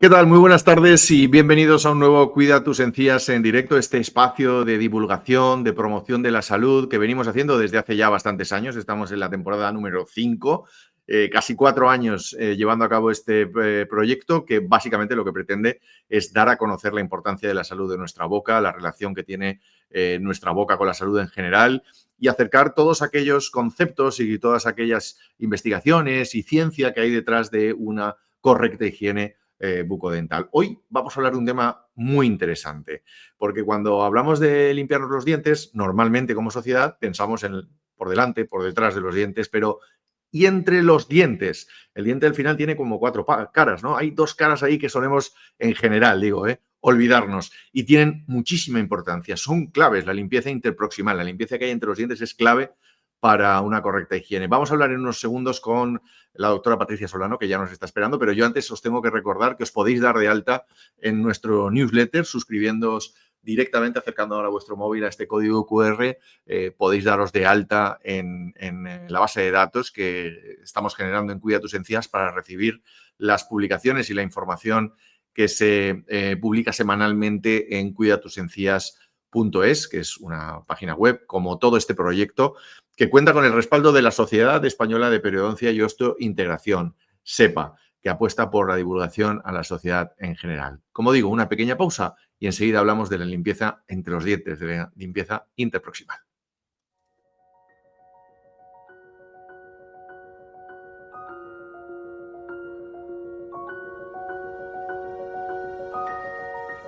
¿Qué tal? Muy buenas tardes y bienvenidos a un nuevo Cuida tus encías en directo, este espacio de divulgación, de promoción de la salud que venimos haciendo desde hace ya bastantes años. Estamos en la temporada número 5, casi 4 años llevando a cabo este proyecto que básicamente lo que pretende es dar a conocer la importancia de la salud de nuestra boca, la relación que tiene nuestra boca con la salud en general y acercar todos aquellos conceptos y todas aquellas investigaciones y ciencia que hay detrás de una correcta higiene bucodental. Hoy vamos a hablar de un tema muy interesante, porque cuando hablamos de limpiarnos los dientes, normalmente como sociedad pensamos en por delante, por detrás de los dientes, pero ¿y entre los dientes? El diente al final tiene como 4 caras, ¿no? Hay 2 caras ahí que solemos, en general, olvidarnos y tienen muchísima importancia. Son claves, la limpieza interproximal, la limpieza que hay entre los dientes es clave para una correcta higiene. Vamos a hablar en unos segundos con la doctora Patricia Solano, que ya nos está esperando, pero yo antes os tengo que recordar que os podéis dar de alta en nuestro newsletter, suscribiéndoos directamente, acercando ahora vuestro móvil a este código QR, podéis daros de alta en la base de datos que estamos generando en Cuida tus encías para recibir las publicaciones y la información que se publica semanalmente en cuidatusencías.es, que es una página web, como todo este proyecto, que cuenta con el respaldo de la Sociedad Española de Periodoncia y Osteointegración, SEPA, que apuesta por la divulgación a la sociedad en general. Como digo, una pequeña pausa y enseguida hablamos de la limpieza entre los dientes, de la limpieza interproximal.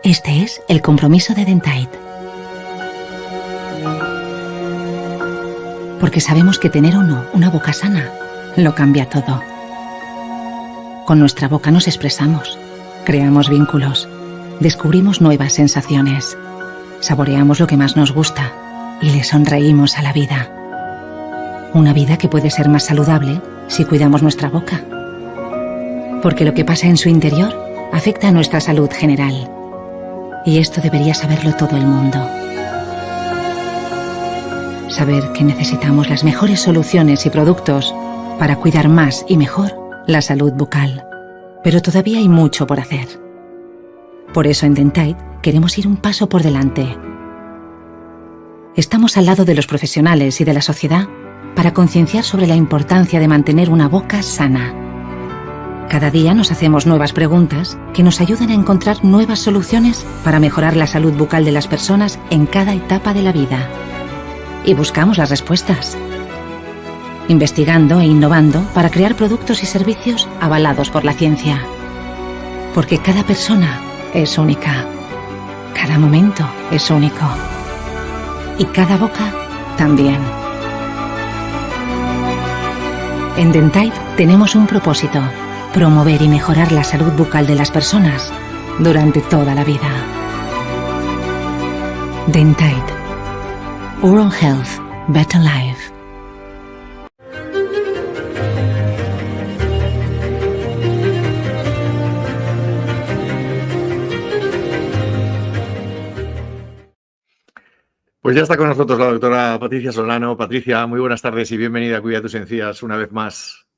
Este es el compromiso de Dentite. Porque sabemos que tener o no una boca sana lo cambia todo. Con nuestra boca nos expresamos, creamos vínculos, descubrimos nuevas sensaciones, saboreamos lo que más nos gusta y le sonreímos a la vida. Una vida que puede ser más saludable si cuidamos nuestra boca. Porque lo que pasa en su interior afecta a nuestra salud general. Y esto debería saberlo todo el mundo. Saber que necesitamos las mejores soluciones y productos para cuidar más y mejor la salud bucal. Pero todavía hay mucho por hacer. Por eso en Dentite queremos ir un paso por delante. Estamos al lado de los profesionales y de la sociedad para concienciar sobre la importancia de mantener una boca sana. Cada día nos hacemos nuevas preguntas que nos ayudan a encontrar nuevas soluciones para mejorar la salud bucal de las personas en cada etapa de la vida. Y buscamos las respuestas, investigando e innovando para crear productos y servicios avalados por la ciencia. Porque cada persona es única, cada momento es único y cada boca también. En Dentite tenemos un propósito: promover y mejorar la salud bucal de las personas durante toda la vida. Dentite. Oral Health. Better Life. Pues ya está con nosotros la doctora Patricia Solano. Patricia, muy buenas tardes y bienvenida a Cuida tus encías una vez más.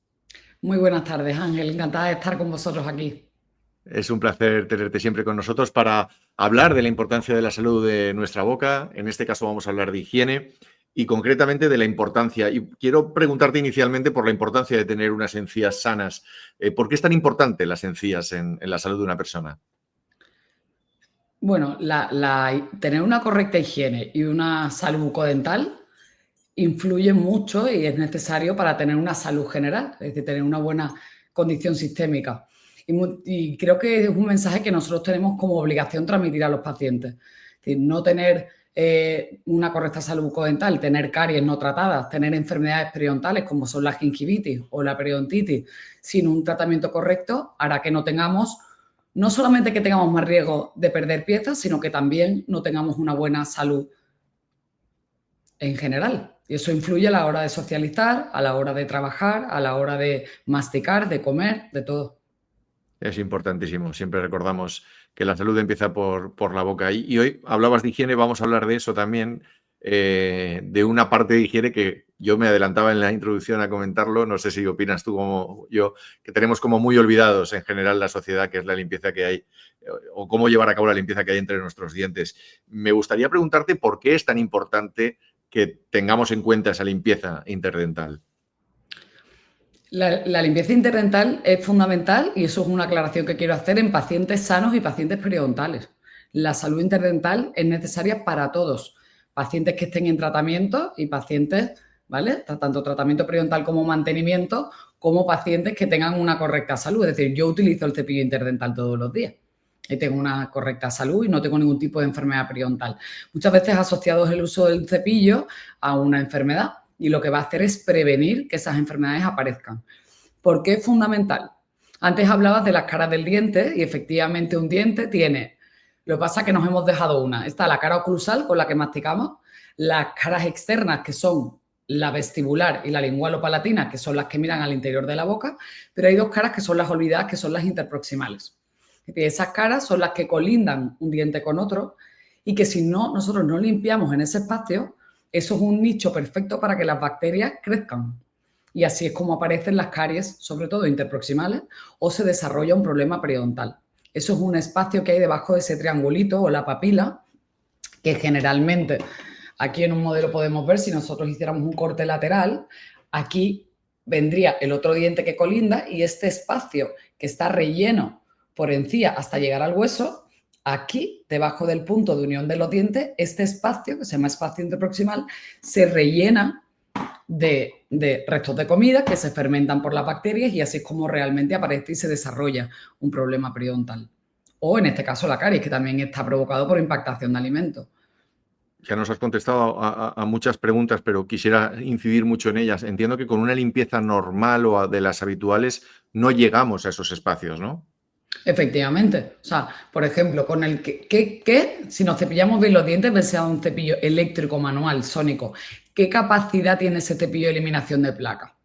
Muy buenas tardes, Ángel. Encantada de estar con vosotros aquí. Es un placer tenerte siempre con nosotros para hablar de la importancia de la salud de nuestra boca. En este caso vamos a hablar de higiene y concretamente de la importancia. Y quiero preguntarte inicialmente por la importancia de tener unas encías sanas. ¿Por qué es tan importante las encías en la salud de una persona? Bueno, tener una correcta higiene y una salud bucodental influye mucho y es necesario para tener una salud general, es decir, tener una buena condición sistémica. Y creo que es un mensaje que nosotros tenemos como obligación transmitir a los pacientes. Es decir, no tener una correcta salud bucodental, tener caries no tratadas, tener enfermedades periodontales como son la gingivitis o la periodontitis sin un tratamiento correcto hará que no solamente que tengamos más riesgo de perder piezas, sino que también no tengamos una buena salud en general. Y eso influye a la hora de socializar, a la hora de trabajar, a la hora de masticar, de comer, de todo. Es importantísimo. Siempre recordamos que la salud empieza por la boca. Y hoy hablabas de higiene, vamos a hablar de eso también, de una parte de higiene que yo me adelantaba en la introducción a comentarlo, no sé si opinas tú como yo, que tenemos como muy olvidados en general la sociedad, que es la limpieza que hay, o cómo llevar a cabo la limpieza que hay entre nuestros dientes. Me gustaría preguntarte por qué es tan importante que tengamos en cuenta esa limpieza interdental. La limpieza interdental es fundamental y eso es una aclaración que quiero hacer en pacientes sanos y pacientes periodontales. La salud interdental es necesaria para todos, pacientes que estén en tratamiento y pacientes, ¿vale? Tanto tratamiento periodontal como mantenimiento, como pacientes que tengan una correcta salud. Es decir, yo utilizo el cepillo interdental todos los días y tengo una correcta salud y no tengo ningún tipo de enfermedad periodontal. Muchas veces asociados el uso del cepillo a una enfermedad. Y lo que va a hacer es prevenir que esas enfermedades aparezcan. ¿Por qué es fundamental? Antes hablabas de las caras del diente y efectivamente un diente tiene, lo que pasa es que nos hemos dejado una. Está la cara oclusal con la que masticamos, las caras externas que son la vestibular y la lingualo-palatina, que son las que miran al interior de la boca, pero hay dos caras que son las olvidadas, que son las interproximales. Esas caras son las que colindan un diente con otro y que si no, nosotros no limpiamos en ese espacio, eso es un nicho perfecto para que las bacterias crezcan. Y así es como aparecen las caries, sobre todo interproximales, o se desarrolla un problema periodontal. Eso es un espacio que hay debajo de ese triangulito o la papila, que generalmente aquí en un modelo podemos ver si nosotros hiciéramos un corte lateral, aquí vendría el otro diente que colinda y este espacio que está relleno por encía hasta llegar al hueso. Aquí, debajo del punto de unión de los dientes, este espacio, que se llama espacio interproximal, se rellena de restos de comida que se fermentan por las bacterias y así es como realmente aparece y se desarrolla un problema periodontal. O en este caso la caries, que también está provocado por impactación de alimentos. Ya nos has contestado a muchas preguntas, pero quisiera incidir mucho en ellas. Entiendo que con una limpieza normal o de las habituales no llegamos a esos espacios, ¿no? Efectivamente. O sea, por ejemplo, con el si nos cepillamos bien los dientes, sea un cepillo eléctrico, manual, sónico, ¿qué capacidad tiene ese cepillo de eliminación de placa?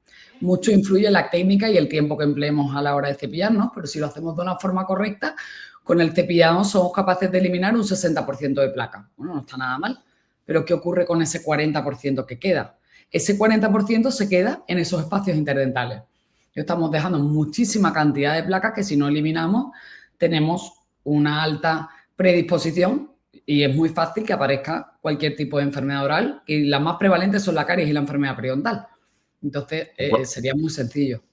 Mucho influye la técnica y el tiempo que empleemos a la hora de cepillarnos, pero si lo hacemos de una forma correcta, con el cepillado somos capaces de eliminar un 60% de placa. Bueno, no está nada mal, pero ¿qué ocurre con ese 40% que queda? Ese 40% se queda en esos espacios interdentales. Estamos dejando muchísima cantidad de placas que si no eliminamos tenemos una alta predisposición y es muy fácil que aparezca cualquier tipo de enfermedad oral y las más prevalentes son la caries y la enfermedad periodontal. Entonces sería muy sencillo.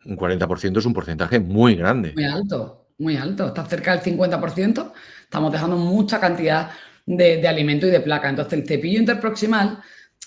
Un 40% es un porcentaje muy grande. Muy alto, muy alto. Está cerca del 50%. Estamos dejando mucha cantidad de alimento y de placa. Entonces el cepillo interproximal,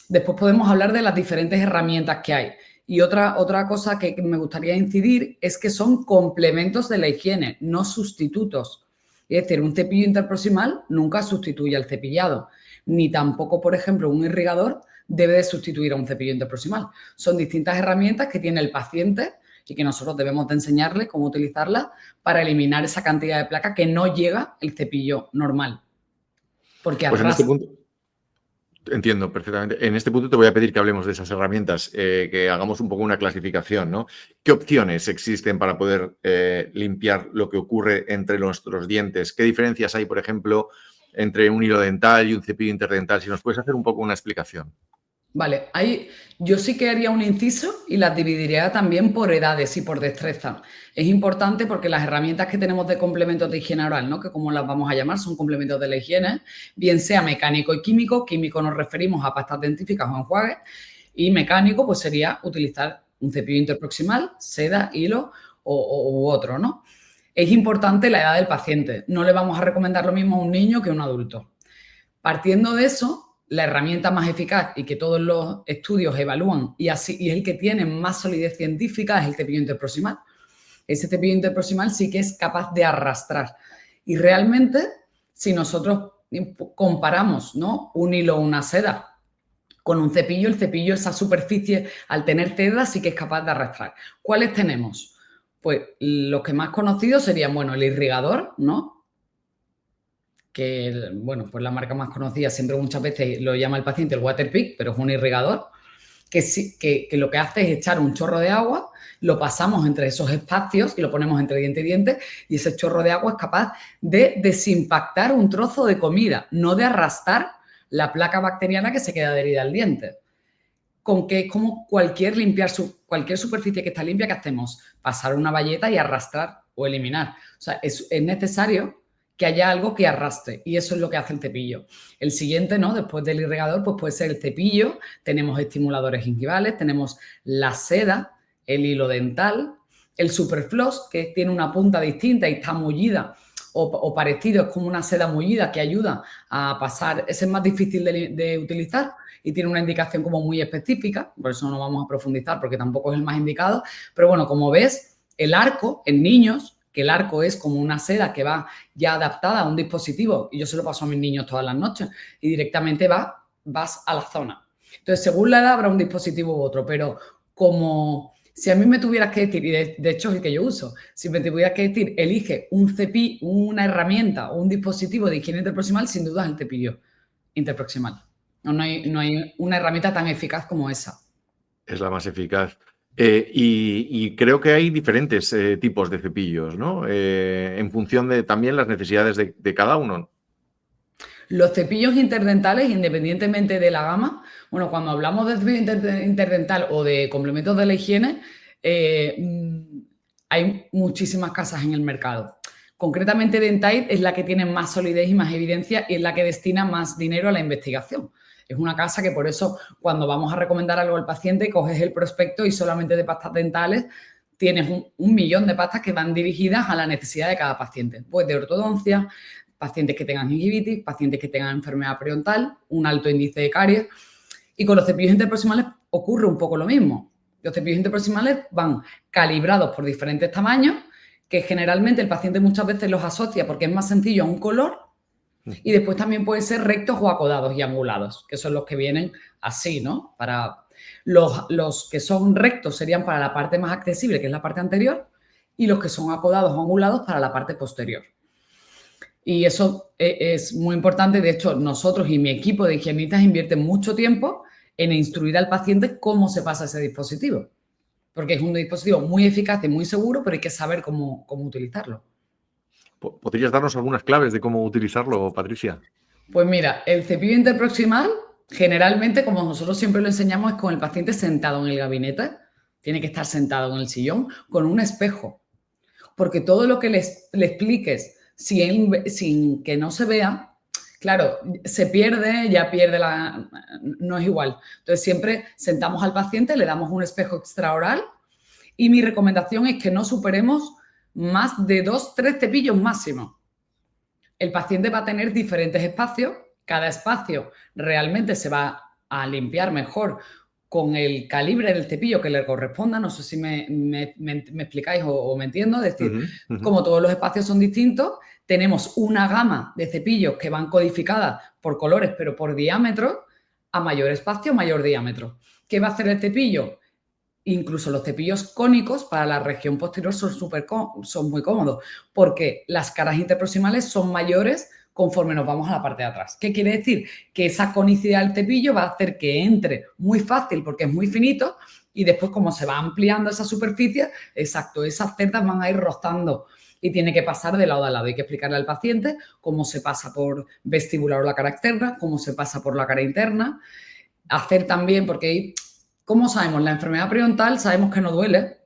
después podemos hablar de las diferentes herramientas que hay. Y otra cosa que me gustaría incidir es que son complementos de la higiene, no sustitutos. Es decir, un cepillo interproximal nunca sustituye al cepillado, ni tampoco, por ejemplo, un irrigador debe de sustituir a un cepillo interproximal. Son distintas herramientas que tiene el paciente y que nosotros debemos de enseñarle cómo utilizarlas para eliminar esa cantidad de placa que no llega el cepillo normal. Porque pues en este punto entiendo perfectamente. En este punto te voy a pedir que hablemos de esas herramientas, que hagamos un poco una clasificación, ¿no? ¿Qué opciones existen para poder limpiar lo que ocurre entre nuestros dientes? ¿Qué diferencias hay, por ejemplo, entre un hilo dental y un cepillo interdental? Si nos puedes hacer un poco una explicación. Vale, yo sí que haría un inciso y las dividiría también por edades y por destreza. Es importante porque las herramientas que tenemos de complementos de higiene oral, ¿no? Que como las vamos a llamar, son complementos de la higiene, bien sea mecánico y químico. Químico nos referimos a pastas dentíficas o enjuagues y mecánico pues sería utilizar un cepillo interproximal, seda, hilo u otro, ¿no? Es importante la edad del paciente. No le vamos a recomendar lo mismo a un niño que a un adulto. Partiendo de eso, la herramienta más eficaz y que todos los estudios evalúan y es el que tiene más solidez científica es el cepillo interproximal. Ese cepillo interproximal sí que es capaz de arrastrar. Y realmente, si nosotros comparamos, ¿no?, un hilo o una seda con un cepillo, el cepillo, esa superficie, al tener seda, sí que es capaz de arrastrar. ¿Cuáles tenemos? Pues los que más conocidos serían, bueno, el irrigador, ¿no?, que, bueno, pues la marca más conocida siempre muchas veces lo llama el paciente el Waterpik, pero es un irrigador que lo que hace es echar un chorro de agua, lo pasamos entre esos espacios y lo ponemos entre diente y diente y ese chorro de agua es capaz de desimpactar un trozo de comida, no de arrastrar la placa bacteriana que se queda adherida al diente. con que es como cualquier superficie que está limpia, que hacemos? Pasar una bayeta y arrastrar o eliminar. O sea, es necesario que haya algo que arrastre y eso es lo que hace el cepillo. El siguiente, ¿no? Después del irrigador, pues puede ser el cepillo, tenemos estimuladores gingivales, tenemos la seda, el hilo dental, el superfloss, que tiene una punta distinta y está mullida o parecido, es como una seda mullida que ayuda a pasar, ese es más difícil de utilizar y tiene una indicación como muy específica, por eso no vamos a profundizar porque tampoco es el más indicado, pero bueno, como ves, el arco en niños, que el arco es como una seda que va ya adaptada a un dispositivo, y yo se lo paso a mis niños todas las noches, y directamente vas a la zona. Entonces, según la edad habrá un dispositivo u otro, pero como si a mí me tuvieras que decir, y de hecho es el que yo uso, si me tuvieras que decir, elige un cepillo, una herramienta o un dispositivo de higiene interproximal, sin duda es el cepillo interproximal. No hay una herramienta tan eficaz como esa. Es la más eficaz. Y creo que hay diferentes tipos de cepillos, ¿no? En función de también las necesidades de cada uno. Los cepillos interdentales, independientemente de la gama, bueno, cuando hablamos de cepillo interdental o de complementos de la higiene, hay muchísimas casas en el mercado. Concretamente, Dentite es la que tiene más solidez y más evidencia y es la que destina más dinero a la investigación. Es una casa que por eso cuando vamos a recomendar algo al paciente, coges el prospecto y solamente de pastas dentales tienes un millón de pastas que van dirigidas a la necesidad de cada paciente. Pues de ortodoncia, pacientes que tengan gingivitis, pacientes que tengan enfermedad periodontal, un alto índice de caries. Y con los cepillos interproximales ocurre un poco lo mismo. Los cepillos interproximales van calibrados por diferentes tamaños, que generalmente el paciente muchas veces los asocia porque es más sencillo a un color, y después también pueden ser rectos o acodados y angulados, que son los que vienen así, ¿no? Para los que son rectos serían para la parte más accesible, que es la parte anterior, y los que son acodados o angulados para la parte posterior. Y eso es muy importante. De hecho, nosotros y mi equipo de higienistas invierten mucho tiempo en instruir al paciente cómo se pasa ese dispositivo. Porque es un dispositivo muy eficaz y muy seguro, pero hay que saber cómo utilizarlo. ¿Podrías darnos algunas claves de cómo utilizarlo, Patricia? Pues mira, el cepillo interproximal, generalmente, como nosotros siempre lo enseñamos, es con el paciente sentado en el gabinete. Tiene que estar sentado en el sillón con un espejo. Porque todo lo que le expliques sin que no se vea, claro, se pierde, ya pierde no es igual. Entonces, siempre sentamos al paciente, le damos un espejo extraoral y mi recomendación es que no superemos más de 2-3 cepillos máximo. El paciente va a tener diferentes espacios, cada espacio realmente se va a limpiar mejor con el calibre del cepillo que le corresponda. No sé si me explicáis o me entiendo. Es decir, como todos los espacios son distintos, tenemos una gama de cepillos que van codificadas por colores, pero por diámetro, a mayor espacio, mayor diámetro. ¿Qué va a hacer el cepillo? Incluso los cepillos cónicos para la región posterior son muy cómodos, porque las caras interproximales son mayores conforme nos vamos a la parte de atrás. ¿Qué quiere decir? Que esa conicidad del cepillo va a hacer que entre muy fácil porque es muy finito y después como se va ampliando esa superficie, exacto, esas cerdas van a ir rozando y tiene que pasar de lado a lado. Hay que explicarle al paciente cómo se pasa por vestibular o la cara externa, cómo se pasa por la cara interna. Hacer también, porque ¿cómo sabemos? La enfermedad periodontal sabemos que no duele.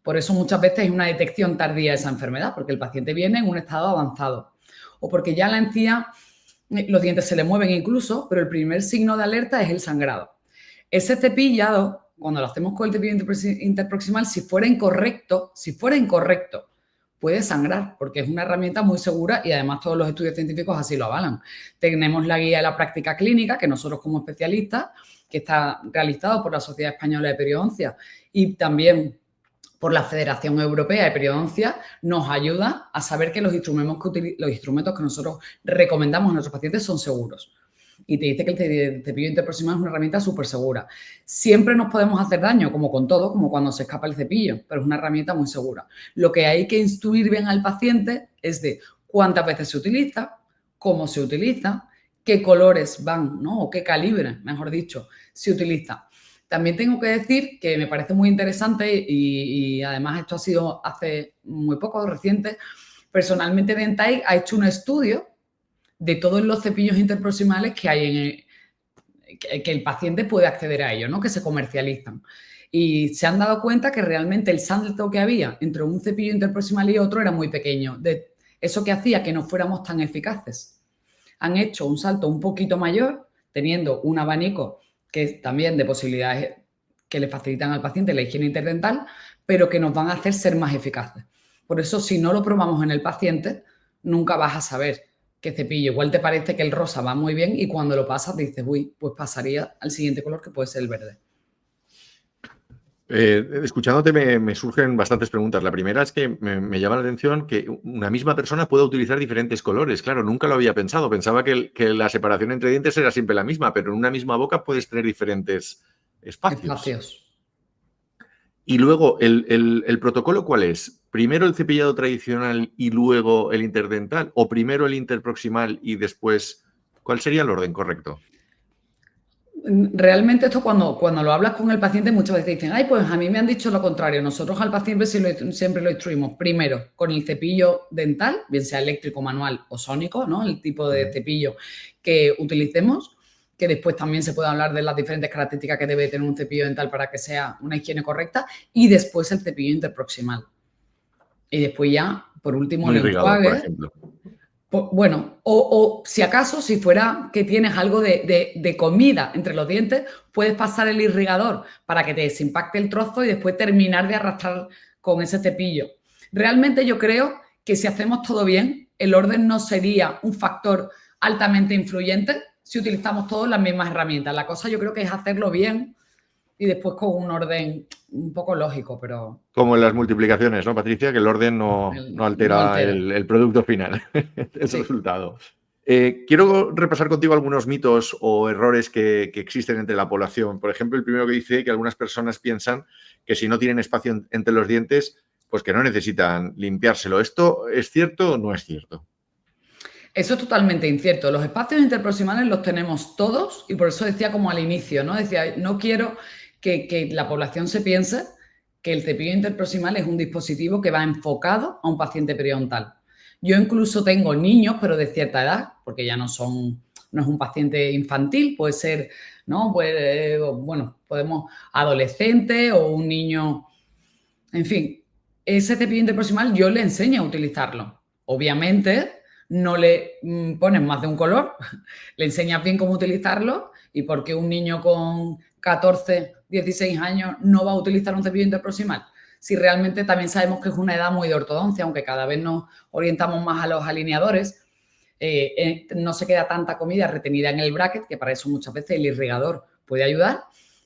Por eso muchas veces hay una detección tardía de esa enfermedad, porque el paciente viene en un estado avanzado. O porque ya la encía, los dientes se le mueven incluso, pero el primer signo de alerta es el sangrado. Ese cepillado, cuando lo hacemos con el cepillo interproximal, si fuera incorrecto, puede sangrar, porque es una herramienta muy segura y además todos los estudios científicos así lo avalan. Tenemos la guía de la práctica clínica, que nosotros como especialistas, que está realizado por la Sociedad Española de Periodoncia y también por la Federación Europea de Periodoncia, nos ayuda a saber que los instrumentos que nosotros recomendamos a nuestros pacientes son seguros. Y te dice que el cepillo interproximal es una herramienta súper segura. Siempre nos podemos hacer daño, como con todo, como cuando se escapa el cepillo, pero es una herramienta muy segura. Lo que hay que instruir bien al paciente es de cuántas veces se utiliza, cómo se utiliza, qué colores van, ¿no? O qué calibre, mejor dicho, se utiliza. También tengo que decir que me parece muy interesante y además esto ha sido hace muy poco, reciente. Personalmente, Dentite ha hecho un estudio de todos los cepillos interproximales que hay que el paciente puede acceder a ellos, ¿no? Que se comercializan. Y se han dado cuenta que realmente el salto que había entre un cepillo interproximal y otro era muy pequeño. De eso que hacía que no fuéramos tan eficaces. Han hecho un salto un poquito mayor, teniendo un abanico que también de posibilidades que le facilitan al paciente la higiene interdental, pero que nos van a hacer ser más eficaces. Por eso, si no lo probamos en el paciente, nunca vas a saber qué cepillo. Igual te parece que el rosa va muy bien y cuando lo pasas dices, uy, pues pasaría al siguiente color que puede ser el verde. Escuchándote me surgen bastantes preguntas. La primera es que me llama la atención que una misma persona pueda utilizar diferentes colores. Claro, nunca lo había pensado. Pensaba que la separación entre dientes era siempre la misma, pero en una misma boca puedes tener diferentes espacios. Y luego, ¿el protocolo cuál es? ¿Primero el cepillado tradicional y luego el interdental? ¿O primero el interproximal y después? ¿Cuál sería el orden correcto? Realmente esto cuando lo hablas con el paciente muchas veces dicen, ay, pues a mí me han dicho lo contrario. Nosotros al paciente siempre lo instruimos primero con el cepillo dental, bien sea eléctrico, manual o sónico, ¿no? El tipo de cepillo que utilicemos, que después también se puede hablar de las diferentes características que debe tener un cepillo dental para que sea una higiene correcta, y después el cepillo interproximal. Y después ya, por último, el enjuague. Por ejemplo. Bueno, o si acaso, si fuera que tienes algo de comida entre los dientes, puedes pasar el irrigador para que te desimpacte el trozo y después terminar de arrastrar con ese cepillo. Realmente yo creo que si hacemos todo bien, el orden no sería un factor altamente influyente si utilizamos todas las mismas herramientas. La cosa yo creo que es hacerlo bien y después con un orden un poco lógico, pero... Como en las multiplicaciones, ¿no, Patricia? Que el orden no altera el producto final, el resultado. Quiero repasar contigo algunos mitos o errores que existen entre la población. Por ejemplo, el primero que dice que algunas personas piensan que si no tienen espacio entre los dientes, pues que no necesitan limpiárselo. ¿Esto es cierto o no es cierto? Eso es totalmente incierto. Los espacios interproximales los tenemos todos y por eso decía como al inicio, ¿no? Decía, no quiero que la población se piense que el cepillo interproximal es un dispositivo que va enfocado a un paciente periodontal. Yo incluso tengo niños, pero de cierta edad, porque ya no es un paciente infantil, puede ser, ¿no? Pues, bueno, podemos adolescente o un niño, en fin, ese cepillo interproximal yo le enseño a utilizarlo. Obviamente no le pones más de un color, le enseñas bien cómo utilizarlo y porque un niño con 14, 16 años no va a utilizar un cepillo interproximal. Si realmente también sabemos que es una edad muy de ortodoncia, aunque cada vez nos orientamos más a los alineadores, no se queda tanta comida retenida en el bracket, que para eso muchas veces el irrigador puede ayudar,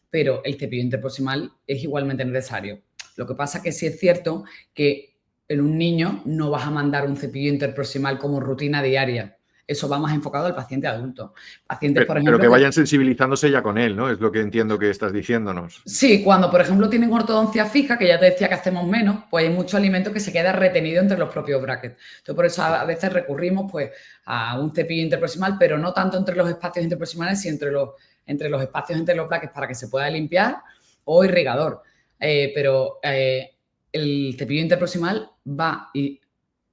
pero el cepillo interproximal es igualmente necesario. Lo que pasa es que sí es cierto que en un niño no vas a mandar un cepillo interproximal como rutina diaria. Eso va más enfocado al paciente adulto. Pacientes, por ejemplo, pero que vayan sensibilizándose ya con él, ¿no? Es lo que entiendo que estás diciéndonos. Sí, cuando, por ejemplo, tienen ortodoncia fija, que ya te decía que hacemos menos, pues hay mucho alimento que se queda retenido entre los propios brackets. Entonces, por eso a veces recurrimos pues, a un cepillo interproximal, pero no tanto entre los espacios interproximales, sino entre los espacios entre los brackets para que se pueda limpiar o irrigador. Pero el cepillo interproximal va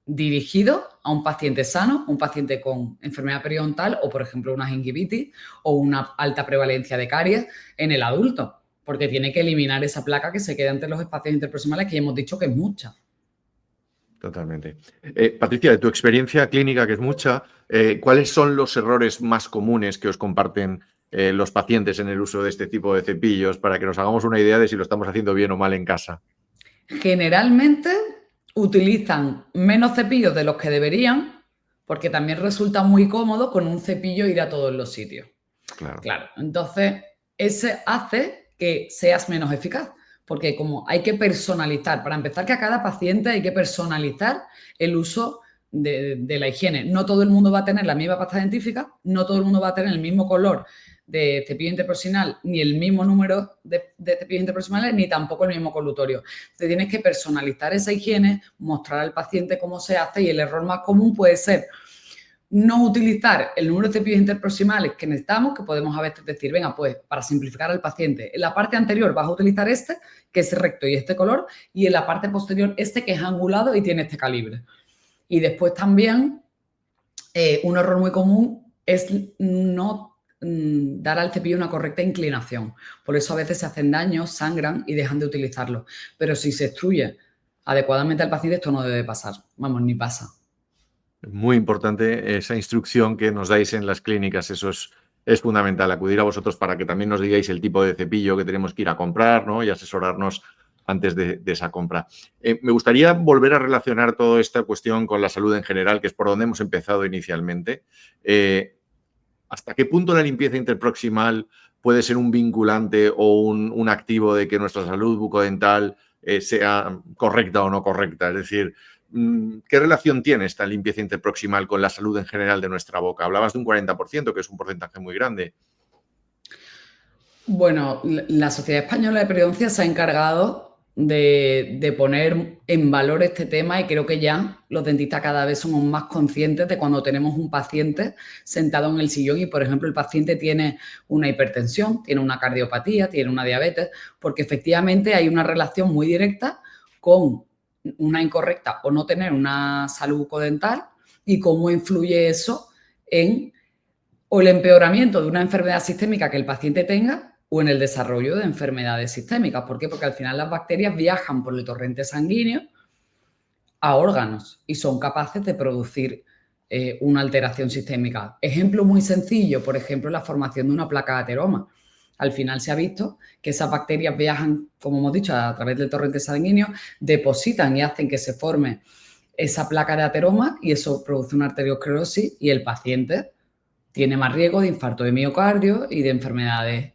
dirigido a un paciente sano, un paciente con enfermedad periodontal o, por ejemplo, una gingivitis o una alta prevalencia de caries en el adulto, porque tiene que eliminar esa placa que se queda entre los espacios interproximales, que ya hemos dicho que es mucha. Totalmente. Patricia, de tu experiencia clínica, que es mucha, ¿cuáles son los errores más comunes que os comparten los pacientes en el uso de este tipo de cepillos para que nos hagamos una idea de si lo estamos haciendo bien o mal en casa? Generalmente utilizan menos cepillos de los que deberían, porque también resulta muy cómodo con un cepillo ir a todos los sitios. Claro. Entonces, ese hace que seas menos eficaz, porque como hay que personalizar, para empezar que a cada paciente hay que personalizar el uso de la higiene. No todo el mundo va a tener la misma pasta dentífrica, no todo el mundo va a tener el mismo color de cepillo interproximal, ni el mismo número de cepillos interproximales, ni tampoco el mismo colutorio. Entonces tienes que personalizar esa higiene, mostrar al paciente cómo se hace, y el error más común puede ser no utilizar el número de cepillos interproximales que necesitamos, que podemos a veces decir, venga, pues para simplificar al paciente, en la parte anterior vas a utilizar este, que es recto y este color, y en la parte posterior este, que es angulado y tiene este calibre. Y después también un error muy común es no dar al cepillo una correcta inclinación. Por eso a veces se hacen daños, sangran y dejan de utilizarlo. Pero si se instruye adecuadamente al paciente, esto no debe pasar. Vamos, ni pasa. Muy importante esa instrucción que nos dais en las clínicas, eso es fundamental, acudir a vosotros para que también nos digáis el tipo de cepillo que tenemos que ir a comprar, ¿no? Y asesorarnos antes de esa compra. Me gustaría volver a relacionar toda esta cuestión con la salud en general, que es por donde hemos empezado inicialmente. ¿Hasta qué punto la limpieza interproximal puede ser un vinculante o un activo de que nuestra salud bucodental sea correcta o no correcta? Es decir, ¿qué relación tiene esta limpieza interproximal con la salud en general de nuestra boca? Hablabas de un 40%, que es un porcentaje muy grande. Bueno, la Sociedad Española de Periodoncia se ha encargado de poner en valor este tema y creo que ya los dentistas cada vez somos más conscientes de cuando tenemos un paciente sentado en el sillón y, por ejemplo, el paciente tiene una hipertensión, tiene una cardiopatía, tiene una diabetes, porque efectivamente hay una relación muy directa con una incorrecta o no tener una salud bucodental y cómo influye eso en o el empeoramiento de una enfermedad sistémica que el paciente tenga o en el desarrollo de enfermedades sistémicas. ¿Por qué? Porque al final las bacterias viajan por el torrente sanguíneo a órganos y son capaces de producir una alteración sistémica. Ejemplo muy sencillo, por ejemplo, la formación de una placa de ateroma. Al final se ha visto que esas bacterias viajan, como hemos dicho, a través del torrente sanguíneo, depositan y hacen que se forme esa placa de ateroma y eso produce una arteriosclerosis y el paciente tiene más riesgo de infarto de miocardio y de enfermedades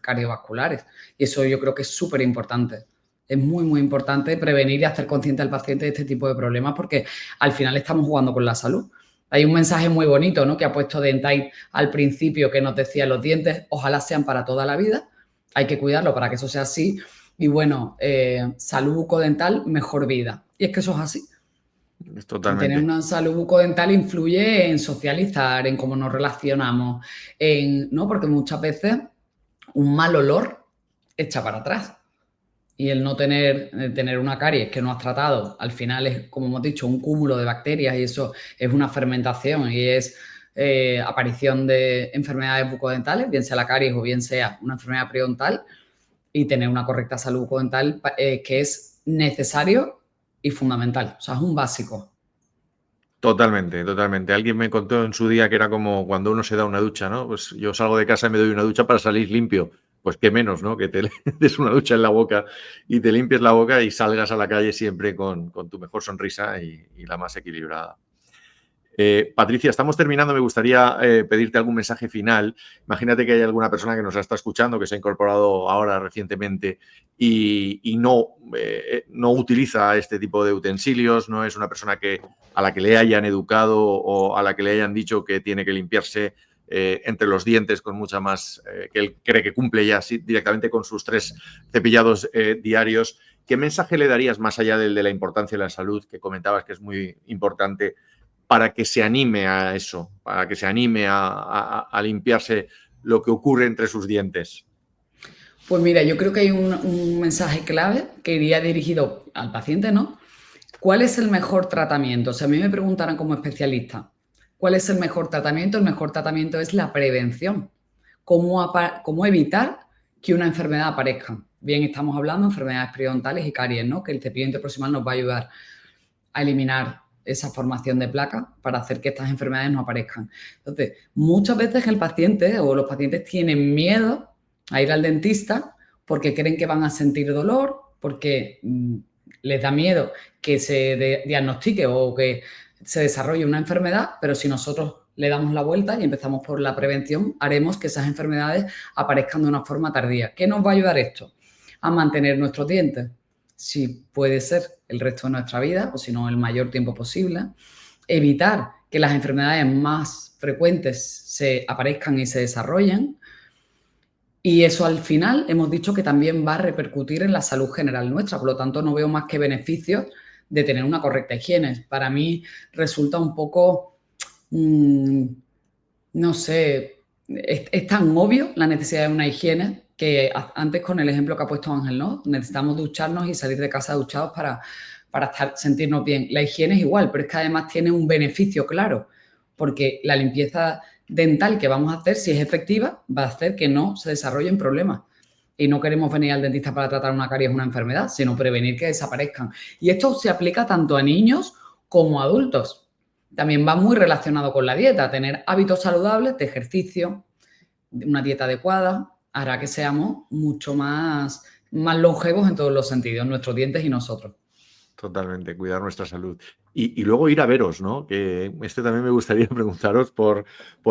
cardiovasculares. Y eso yo creo que es súper importante. Es muy, muy importante prevenir y hacer consciente al paciente de este tipo de problemas porque al final estamos jugando con la salud. Hay un mensaje muy bonito, ¿no?, que ha puesto Dentite al principio que nos decía: los dientes ojalá sean para toda la vida, hay que cuidarlo para que eso sea así. Y bueno, salud bucodental, mejor vida. Y es que eso es así. Totalmente. Tener una salud bucodental influye en socializar, en cómo nos relacionamos, ¿no? Porque muchas veces un mal olor echa para atrás. Y el no tener una caries que no has tratado, al final es, como hemos dicho, un cúmulo de bacterias y eso es una fermentación y es aparición de enfermedades bucodentales, bien sea la caries o bien sea una enfermedad periodontal, y tener una correcta salud bucodental que es necesario y fundamental. O sea, es un básico. Totalmente, totalmente. Alguien me contó en su día que era como cuando uno se da una ducha, ¿no? Pues yo salgo de casa y me doy una ducha para salir limpio. Pues qué menos, ¿no? Que te des una ducha en la boca y te limpies la boca y salgas a la calle siempre con tu mejor sonrisa y la más equilibrada. Patricia, estamos terminando. Me gustaría pedirte algún mensaje final. Imagínate que hay alguna persona que nos está escuchando, que se ha incorporado ahora recientemente y no utiliza este tipo de utensilios, no es una persona a la que le hayan educado o a la que le hayan dicho que tiene que limpiarse entre los dientes con mucha más, que él cree que cumple ya directamente con sus 3 cepillados diarios. ¿Qué mensaje le darías más allá del de la importancia de la salud, que comentabas que es muy importante, para que se anime a eso, para que se anime a limpiarse lo que ocurre entre sus dientes? Pues mira, yo creo que hay un mensaje clave que iría dirigido al paciente, ¿no? ¿Cuál es el mejor tratamiento? Si a mí me preguntaran como especialista, ¿cuál es el mejor tratamiento? El mejor tratamiento es la prevención. ¿Cómo evitar que una enfermedad aparezca? Bien, estamos hablando de enfermedades periodontales y caries, ¿no? Que el cepillo interproximal nos va a ayudar a eliminar esa formación de placas para hacer que estas enfermedades no aparezcan. Entonces, muchas veces el paciente o los pacientes tienen miedo a ir al dentista porque creen que van a sentir dolor, porque les da miedo que se diagnostique o que se desarrolle una enfermedad, pero si nosotros le damos la vuelta y empezamos por la prevención, haremos que esas enfermedades aparezcan de una forma tardía. ¿Qué nos va a ayudar esto? A mantener nuestros dientes, si puede ser el resto de nuestra vida o si no el mayor tiempo posible, evitar que las enfermedades más frecuentes se aparezcan y se desarrollen. Y eso al final hemos dicho que también va a repercutir en la salud general nuestra, por lo tanto no veo más que beneficios de tener una correcta higiene. Para mí resulta un poco, no sé, es tan obvio la necesidad de una higiene que antes con el ejemplo que ha puesto Ángel, ¿no? Necesitamos ducharnos y salir de casa duchados para sentirnos bien. La higiene es igual, pero es que además tiene un beneficio claro, porque la limpieza dental que vamos a hacer, si es efectiva, va a hacer que no se desarrollen problemas. Y no queremos venir al dentista para tratar una caries, una enfermedad, sino prevenir que desaparezcan. Y esto se aplica tanto a niños como a adultos. También va muy relacionado con la dieta. Tener hábitos saludables de ejercicio, una dieta adecuada, hará que seamos mucho más longevos en todos los sentidos, nuestros dientes y nosotros. Totalmente, cuidar nuestra salud. Y luego ir a veros, ¿no? Que también me gustaría preguntaros por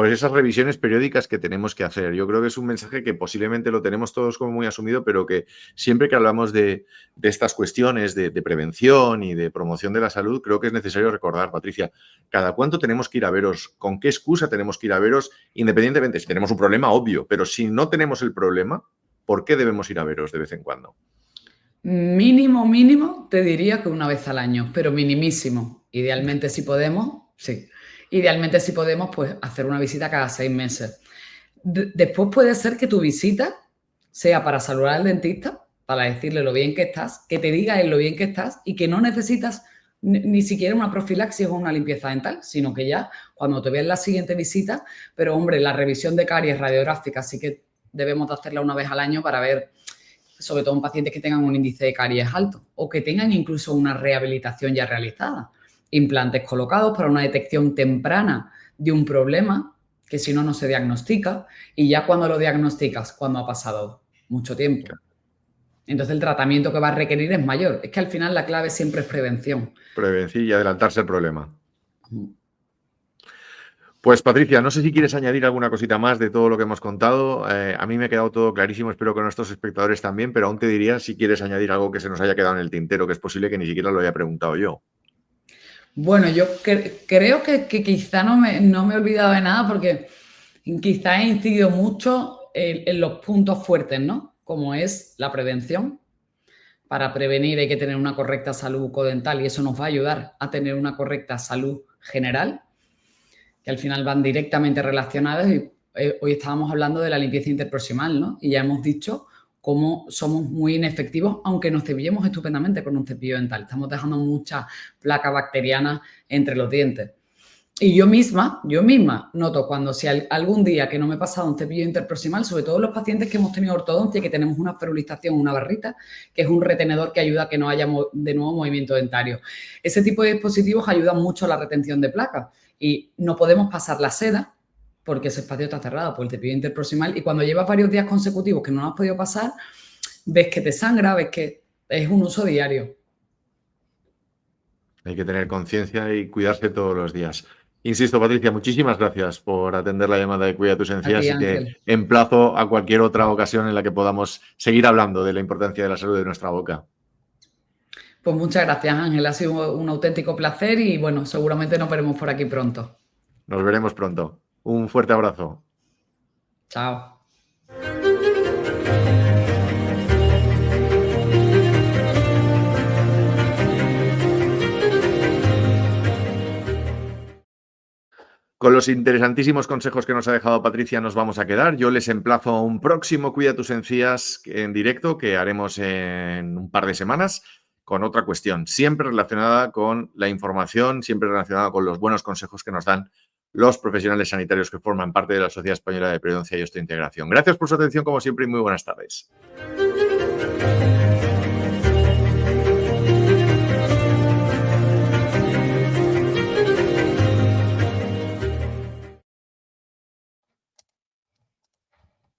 esas revisiones periódicas que tenemos que hacer. Yo creo que es un mensaje que posiblemente lo tenemos todos como muy asumido, pero que siempre que hablamos de estas cuestiones de prevención y de promoción de la salud, creo que es necesario recordar, Patricia, ¿cada cuánto tenemos que ir a veros? ¿Con qué excusa tenemos que ir a veros? Independientemente, si tenemos un problema, obvio, pero si no tenemos el problema, ¿por qué debemos ir a veros de vez en cuando? Mínimo, te diría que una vez al año, pero minimísimo. Idealmente, si podemos, sí. Idealmente, si podemos, pues hacer una visita cada 6 meses. Después puede ser que tu visita sea para saludar al dentista, para decirle lo bien que estás, que te diga él lo bien que estás y que no necesitas ni siquiera una profilaxis o una limpieza dental, sino que ya cuando te veas la siguiente visita, pero hombre, la revisión de caries radiográfica sí que debemos de hacerla una vez al año para ver, sobre todo en pacientes que tengan un índice de caries alto o que tengan incluso una rehabilitación ya realizada. Implantes colocados para una detección temprana de un problema que si no, no se diagnostica, y ya cuando lo diagnosticas, cuando ha pasado mucho tiempo. Entonces el tratamiento que va a requerir es mayor. Es que al final la clave siempre es prevención. Prevenir y adelantarse al problema. Pues Patricia, no sé si quieres añadir alguna cosita más de todo lo que hemos contado. A mí me ha quedado todo clarísimo, espero que a nuestros espectadores también, pero aún te diría si quieres añadir algo que se nos haya quedado en el tintero, que es posible que ni siquiera lo haya preguntado yo. Bueno, yo creo que quizá no me he olvidado de nada porque quizá he incidido mucho en los puntos fuertes, ¿no? Como es la prevención. Para prevenir hay que tener una correcta salud bucodental y eso nos va a ayudar a tener una correcta salud general, que al final van directamente relacionadas. Y hoy estábamos hablando de la limpieza interproximal, ¿no? Y ya hemos dicho cómo somos muy inefectivos, aunque nos cepillemos estupendamente con un cepillo dental. Estamos dejando mucha placa bacteriana entre los dientes. Y yo misma noto cuando si algún día que no me he pasado un cepillo interproximal, sobre todo los pacientes que hemos tenido ortodoncia y que tenemos una ferulización, una barrita, que es un retenedor que ayuda a que no haya de nuevo movimiento dentario. Ese tipo de dispositivos ayudan mucho a la retención de placas y no podemos pasar la seda porque ese espacio está cerrado por el cepillo interproximal y cuando llevas varios días consecutivos que no lo has podido pasar, ves que te sangra, ves que es un uso diario. Hay que tener conciencia y cuidarse todos los días. Insisto, Patricia, muchísimas gracias por atender la llamada de Cuida tus Encías y te emplazo a cualquier otra ocasión en la que podamos seguir hablando de la importancia de la salud de nuestra boca. Pues muchas gracias, Ángel. Ha sido un auténtico placer y, bueno, seguramente nos veremos por aquí pronto. Nos veremos pronto. Un fuerte abrazo. Chao. Con los interesantísimos consejos que nos ha dejado Patricia nos vamos a quedar. Yo les emplazo a un próximo Cuida tus Encías en directo que haremos en un par de semanas con otra cuestión, siempre relacionada con la información, siempre relacionada con los buenos consejos que nos dan los profesionales sanitarios que forman parte de la Sociedad Española de Periodoncia y Osteointegración. Gracias por su atención, como siempre, y muy buenas tardes.